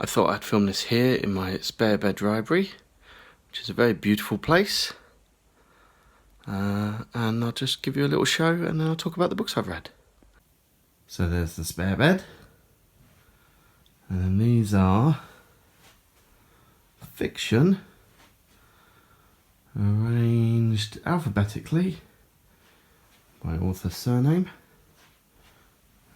thought I'd film this here in my spare bed-ribrary, which is a very beautiful place. And I'll just give you a little show and then I'll talk about the books I've read. So there's the spare bed. And then these are fiction, arranged alphabetically by author's surname.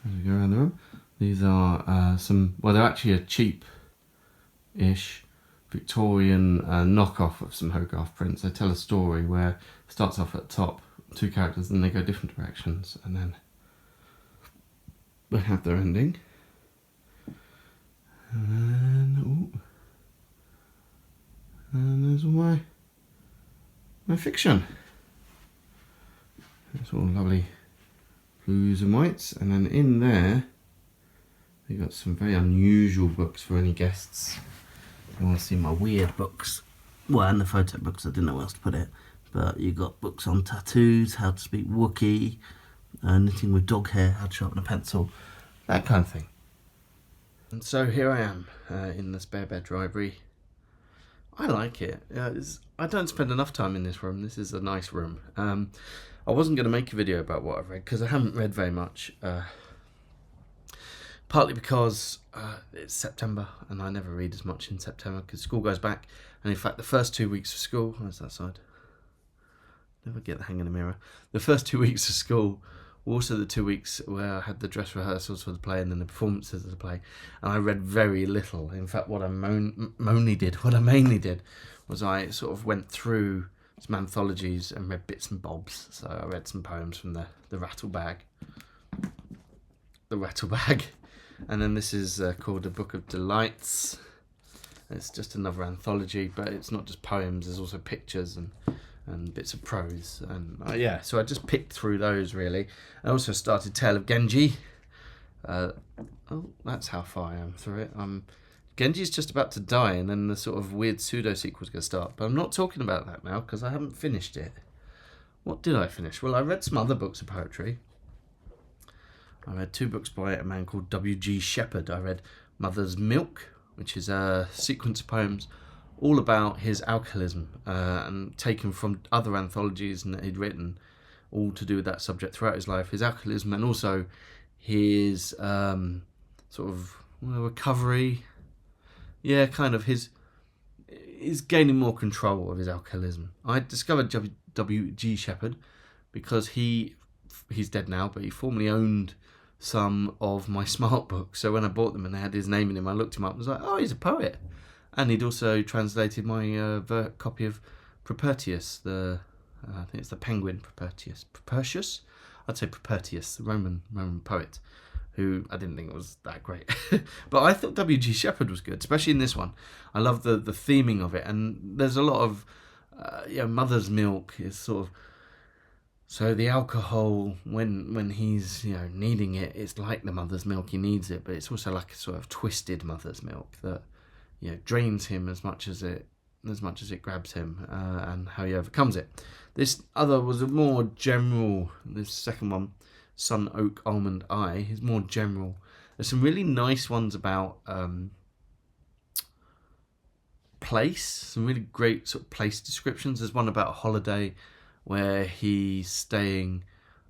As we go around the room, these are they're actually a cheap-ish Victorian knockoff of some Hogarth prints. They tell a story where it starts off at the top, two characters, and they go different directions, and then they have their ending. And there's all my fiction. It's all lovely blues and whites, and then in there they got some very unusual books for any guests. You want to see my weird books? Well, and the photo books, I didn't know where else to put it. But you got books on tattoos, how to speak Wookiee, knitting with dog hair, how to sharpen a pencil, that kind of thing. And so here I am in the spare bed-ribrary. I like it. I don't spend enough time in this room. This is a nice room. I wasn't going to make a video about what I've read because I haven't read very much. Partly because it's September and I never read as much in September because school goes back. And in fact, the first 2 weeks of school... Where's that side? Never get the hang of the mirror. The first 2 weeks of school were also the 2 weeks where I had the dress rehearsals for the play and then the performances of the play. And I read very little. In fact, what I mainly did was I sort of went through some anthologies and read bits and bobs. So I read some poems from the Rattle Bag. The Rattle Bag. And then this is called A Book of Delights. It's just another anthology, but it's not just poems, there's also pictures and bits of prose. And so I just picked through those really. I also started Tale of Genji. That's how far I am through it. Genji's just about to die and then the sort of weird pseudo-sequel's going to start. But I'm not talking about that now because I haven't finished it. What did I finish? Well, I read some other books of poetry. I read 2 books by a man called W.G Shepherd. I read Mother's Milk, which is a sequence of poems all about his alcoholism and taken from other anthologies that he'd written, all to do with that subject throughout his life. His alcoholism and also his sort of recovery. Yeah, kind of his gaining more control of his alcoholism. I discovered W.G Shepherd because he's dead now, but he formerly owned some of my smart books. So when I bought them and they had his name in them, I looked him up and was like, oh, he's a poet. And he'd also translated my copy of Propertius, I think it's the Penguin Propertius? I'd say Propertius, the Roman poet, who I didn't think was that great. But I thought W.G Shepherd was good, especially in this one. I love the theming of it. And there's a lot of, Mother's Milk is sort of, so the alcohol, when he's needing it, it's like the mother's milk, he needs it, but it's also like a sort of twisted mother's milk that drains him as much as it grabs him, and how he overcomes it. This other was a more general. This second one, Sun, Oak, Almond, Eye, is more general. There's some really nice ones about place, some really great sort of place descriptions. There's one about a holiday where he's staying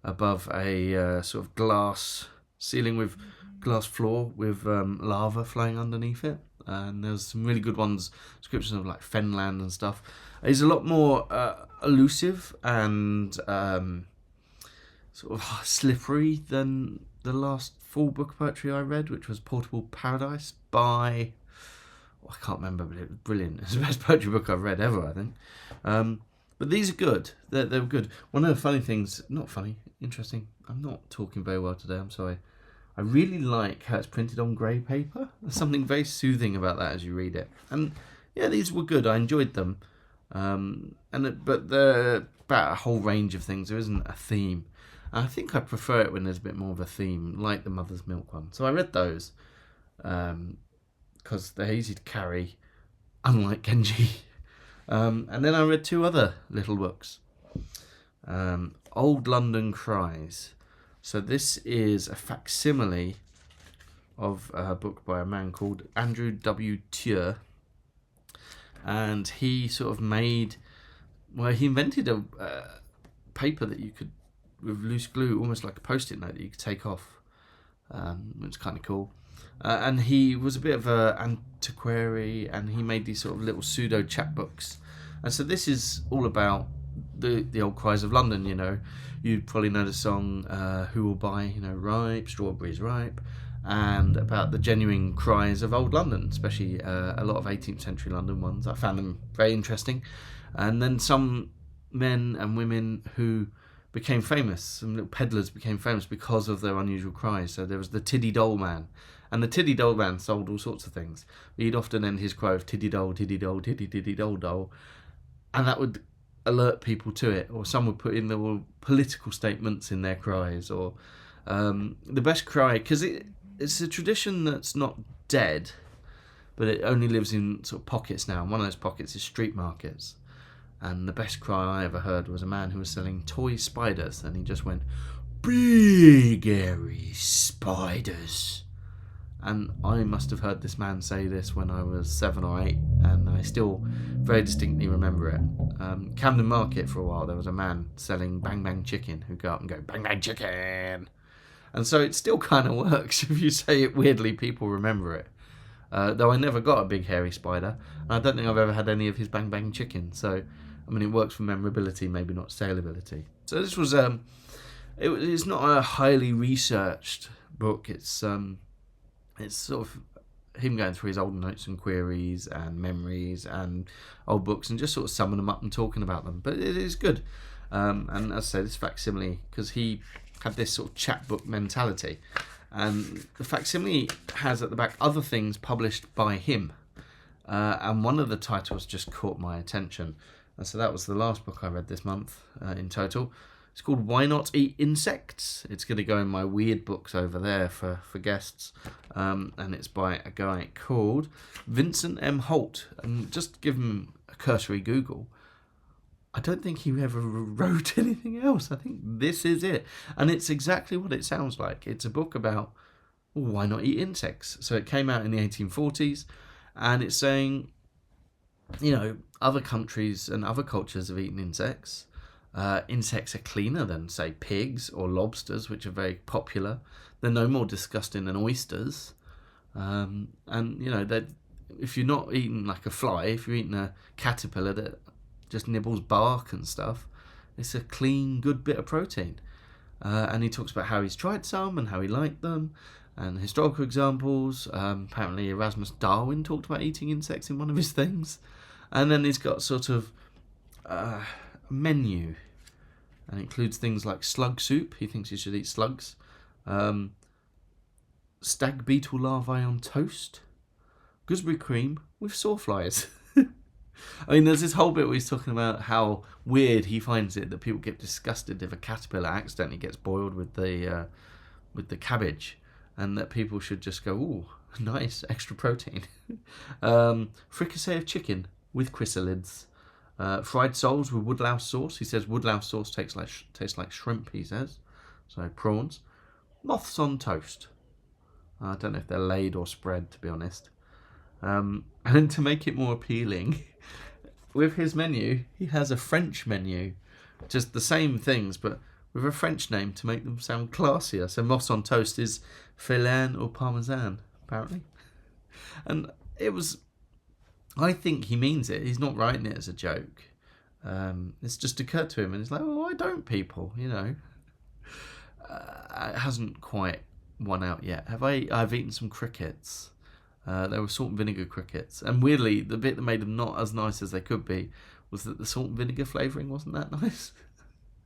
above a sort of glass ceiling with glass floor with lava flowing underneath it. And there's some really good ones, descriptions of like Fenland and stuff. He's a lot more elusive and sort of slippery than the last full book of poetry I read, which was Portable Paradise by... I can't remember, but it was brilliant. It's the best poetry book I've read ever, I think. But these are good. They were good. One of the funny things, not funny, interesting. I'm not talking very well today, I'm sorry. I really like how it's printed on grey paper. There's something very soothing about that as you read it. And yeah, these were good. I enjoyed them. But they're about a whole range of things. There isn't a theme. And I think I prefer it when there's a bit more of a theme, like the Mother's Milk one. So I read those because they're easy to carry, unlike Genji. And then I read 2 other little books. Old London Cries. So this is a facsimile of a book by a man called Andrew W. Tuer, and he sort of he invented a paper that you could, with loose glue, almost like a post-it note that you could take off, which is kind of cool. And he was a bit of an antiquary, and he made these sort of little pseudo chapbooks. And so this is all about the old Cries of London. You'd probably know the song "Who Will Buy," "Ripe Strawberries Ripe," and about the genuine cries of old London, especially a lot of 18th century London ones. I found them very interesting. And then some men and women who became famous, some little peddlers became famous because of their unusual cries. So there was the Tiddy Dole Man, and the Tiddy Dole Man sold all sorts of things. He'd often end his cry with "Tiddy Dole, Tiddy Dole, Tiddy Tiddy Dole Dole," and that would alert people to it. Or some would put in the political statements in their cries, or the best cry, because it's a tradition that's not dead, but it only lives in sort of pockets now. And one of those pockets is street markets. And the best cry I ever heard was a man who was selling toy spiders, and he just went, "Big hairy spiders." And I must have heard this man say this when I was 7 or 8, and I still very distinctly remember it. Camden Market, for a while, there was a man selling Bang Bang Chicken who'd go up and go, "Bang Bang Chicken." And so it still kind of works. If you say it weirdly, people remember it. Though I never got a big hairy spider, and I don't think I've ever had any of his Bang Bang Chicken. So, I mean, it works for memorability, maybe not saleability. So this was it's not a highly researched book. It's sort of him going through his old notes and queries and memories and old books, and just sort of summing them up and talking about them. But it is good. And as I said, it's facsimile, because he had this sort of chapbook mentality. And the facsimile has at the back other things published by him. And one of the titles just caught my attention. And so that was the last book I read this month in total. It's called Why Not Eat Insects? It's going to go in my weird books over there for guests. And it's by a guy called Vincent M. Holt. And just give him a cursory Google, I don't think he ever wrote anything else. I think this is it. And it's exactly what it sounds like. It's a book about why not eat insects. So it came out in the 1840s, and it's saying, other countries and other cultures have eaten insects. Insects are cleaner than, say, pigs or lobsters, which are very popular. They're no more disgusting than oysters. And, if you're not eating like a fly, if you're eating a caterpillar that just nibbles bark and stuff, it's a clean, good bit of protein. And he talks about how he's tried some and how he liked them, and historical examples. Apparently Erasmus Darwin talked about eating insects in one of his things. And then he's got sort of a menu, and it includes things like slug soup. He thinks you should eat slugs. Stag beetle larvae on toast. Gooseberry cream with sawflies. I mean, there's this whole bit where he's talking about how weird he finds it that people get disgusted if a caterpillar accidentally gets boiled with the cabbage, and that people should just go, "Ooh, nice, extra protein." Fricassee of chicken with chrysalids. Fried soles with woodlouse sauce. He says woodlouse sauce tastes like shrimp, he says. So prawns. Moths on toast. I don't know if they're laid or spread, to be honest. And to make it more appealing, with his menu, he has a French menu. Just the same things, but with a French name to make them sound classier. So moths on toast is filaine or parmesan, apparently. And I think he means it. He's not writing it as a joke. It's just occurred to him, and he's like, "Well, why don't people, It hasn't quite won out yet. I've eaten some crickets. They were salt and vinegar crickets. And weirdly, the bit that made them not as nice as they could be was that the salt and vinegar flavouring wasn't that nice.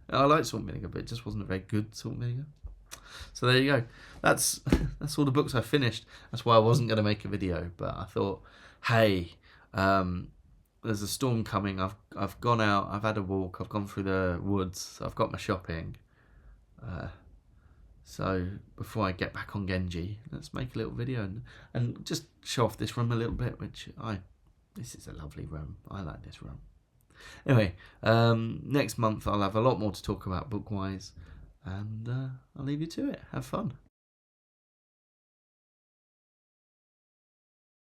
I like salt and vinegar, but it just wasn't a very good salt and vinegar. So there you go. That's all the books I finished. That's why I wasn't going to make a video. But I thought, hey, there's a storm coming. I've gone out. I've had a walk. I've gone through the woods. I've got my shopping. So before I get back on Genji, let's make a little video and just show off this room a little bit, this is a lovely room. I like this room. Anyway, next month I'll have a lot more to talk about book-wise, and I'll leave you to it. Have fun.